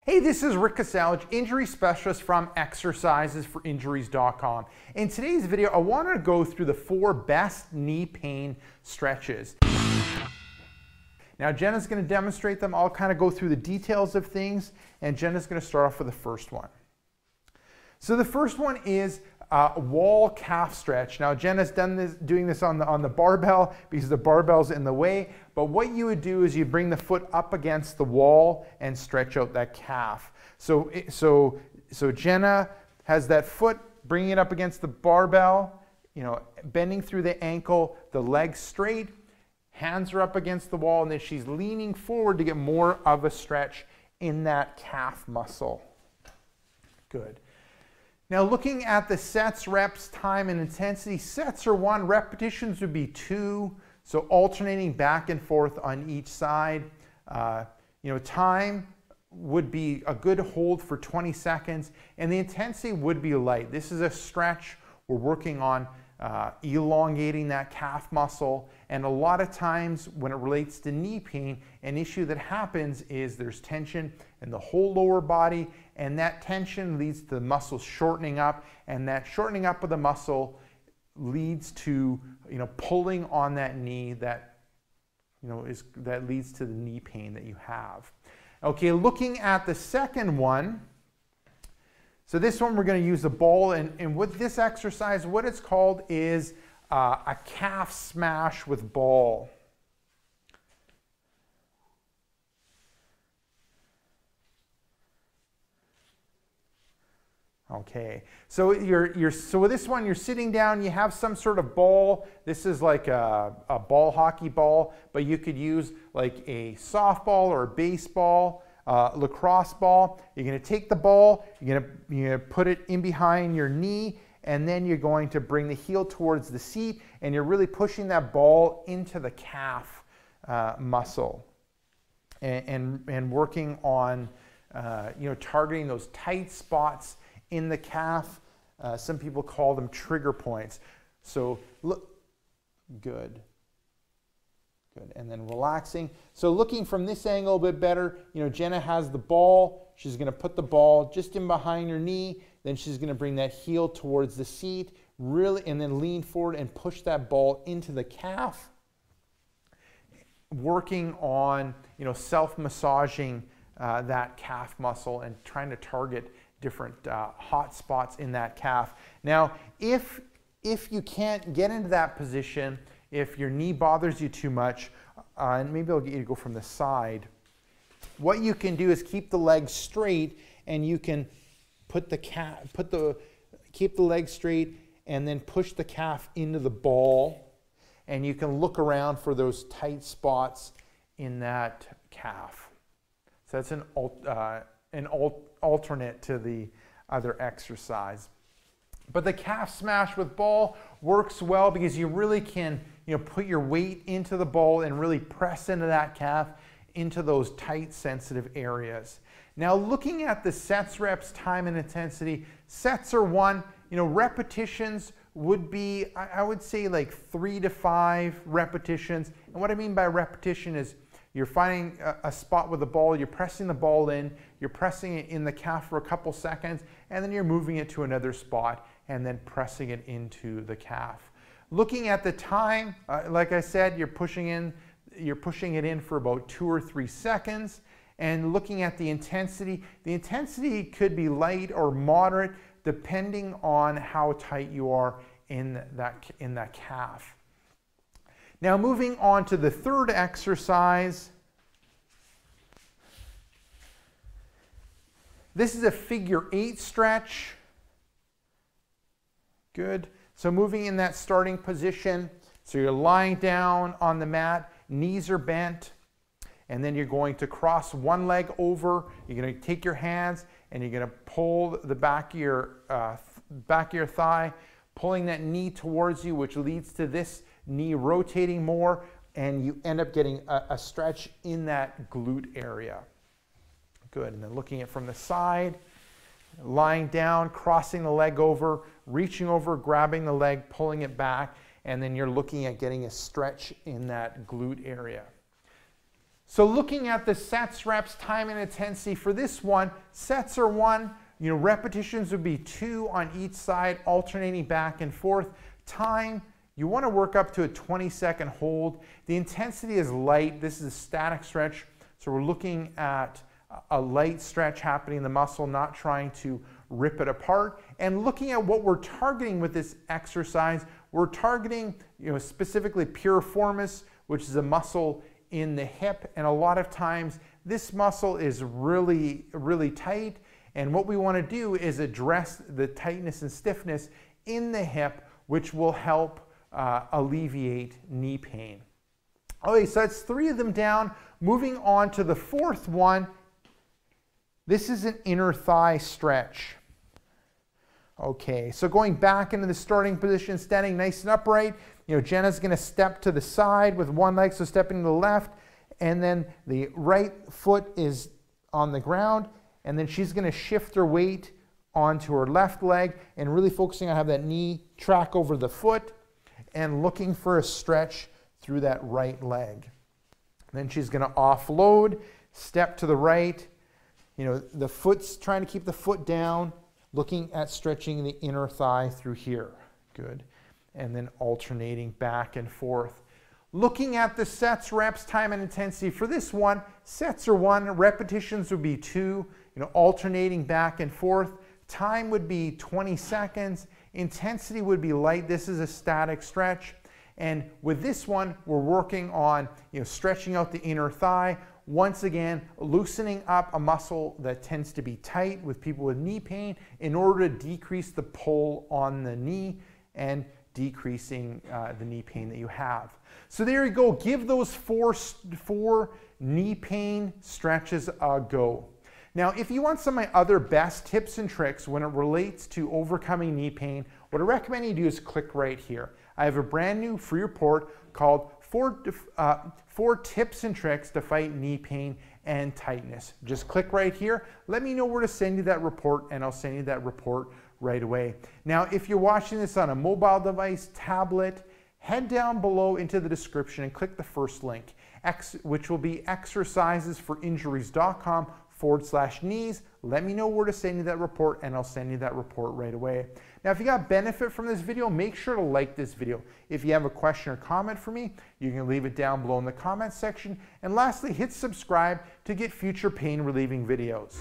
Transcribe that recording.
Hey, this is Rick Kasalj, injury specialist from exercisesforinjuries.com. In today's video, I want to go through the 4 best knee pain stretches. Now, Jenna's going to demonstrate them. I'll kind of go through the details of things, and Jenna's going to start off with the first one. So the first one is wall calf stretch. Now, Jenna's doing this on the barbell because the barbell's in the way. But what you would do is you bring the foot up against the wall and stretch out that calf. So Jenna has that foot, bringing it up against the barbell, bending through the ankle, the legs straight, hands are up against the wall, and then she's leaning forward to get more of a stretch in that calf muscle. Good. Now, looking at the sets, reps, time, and intensity, sets are 1, repetitions would be 2, so alternating back and forth on each side. Time would be a good hold for 20 seconds, and the intensity would be light. This is a stretch. We're working on elongating that calf muscle, and a lot of times when it relates to knee pain, an issue that happens is there's tension in the whole lower body, and that tension leads to the muscles shortening up, and that shortening up of the muscle leads to pulling on that knee that that leads to the knee pain that you have. Okay, looking at the second one. So this one we're going to use the ball, and with this exercise, what it's called is a calf smash with ball. Okay, so so with this one, you're sitting down, you have some sort of ball. This is like a ball hockey ball, but you could use like a softball or a baseball, lacrosse ball. You're going to take the ball, you're going to put it in behind your knee, and then you're going to bring the heel towards the seat, and you're really pushing that ball into the calf muscle, and working on targeting those tight spots in the calf. Some people call them trigger points. So look, good, and then relaxing. So looking from this angle a bit better, Jenna has the ball. She's going to put the ball just in behind her knee. Then she's going to bring that heel towards the seat, really, and then lean forward and push that ball into the calf. Working on, self-massaging that calf muscle and trying to target different hot spots in that calf. Now, if you can't get into that position, if your knee bothers you too much, and maybe I'll get you to go from the side, what you can do is keep the leg straight, and you can keep the leg straight and then push the calf into the ball, and you can look around for those tight spots in that calf. So that's an alternate to the other exercise. But the calf smash with ball works well because you really can put your weight into the ball and really press into that calf, into those tight, sensitive areas. Now, looking at the sets, reps, time, and intensity, sets are 1. Repetitions would be, I would say, like 3 to 5 repetitions. And what I mean by repetition is you're finding a spot with the ball, you're pressing the ball in, you're pressing it in the calf for a couple seconds, and then you're moving it to another spot and then pressing it into the calf. Looking at the time, like I said, you're pushing it in for about 2 or 3 seconds. And looking at the intensity could be light or moderate depending on how tight you are in that calf. Now, moving on to the third exercise. This is a figure 8 stretch. Good. So moving in that starting position. So you're lying down on the mat, knees are bent, and then you're going to cross one leg over. You're going to take your hands and you're going to pull the back of your thigh, pulling that knee towards you, which leads to this knee rotating more, and you end up getting a stretch in that glute area. Good. And then looking at from the side, lying down, crossing the leg over, reaching over, grabbing the leg, pulling it back, and then you're looking at getting a stretch in that glute area. So looking at the sets, reps, time, and intensity for this one, sets are 1, repetitions would be 2 on each side, alternating back and forth. Time, you want to work up to a 20-second hold. The intensity is light. This is a static stretch, so we're looking at a light stretch happening in the muscle, not trying to rip it apart. And looking at what we're targeting with this exercise, we're targeting specifically piriformis, which is a muscle in the hip, and a lot of times this muscle is really, really tight, and what we want to do is address the tightness and stiffness in the hip, which will help alleviate knee pain. Okay, so that's 3 of them down. Moving on to the 4th one. This is an inner thigh stretch. Okay, so going back into the starting position, standing nice and upright. Jenna's going to step to the side with one leg, so stepping to the left, and then the right foot is on the ground, and then she's going to shift her weight onto her left leg and really focusing on have that knee track over the foot and looking for a stretch through that right leg. Then she's going to offload, step to the right. The foot's trying to keep the foot down, looking at stretching the inner thigh through here. Good. And then alternating back and forth. Looking at the sets, reps, time, and intensity for this one, sets are 1, repetitions would be 2, alternating back and forth. Time would be 20 seconds. Intensity would be light. This is a static stretch. And with this one, we're working on stretching out the inner thigh. Once again, loosening up a muscle that tends to be tight with people with knee pain in order to decrease the pull on the knee and decreasing the knee pain that you have. So there you go. Give those four knee pain stretches a go. Now, if you want some of my other best tips and tricks when it relates to overcoming knee pain, what I recommend you do is click right here. I have a brand new free report called 4 Tips and Tricks to Fight Knee Pain and Tightness. Just click right here. Let me know where to send you that report, and I'll send you that report right away. Now, if you're watching this on a mobile device, tablet, head down below into the description and click the first link, which will be exercisesforinjuries.com/knees. Let me know where to send you that report, and I'll send you that report right away. Now, if you got benefit from this video, make sure to like this video. If you have a question or comment for me, you can leave it down below in the comments section. And lastly, hit subscribe to get future pain relieving videos.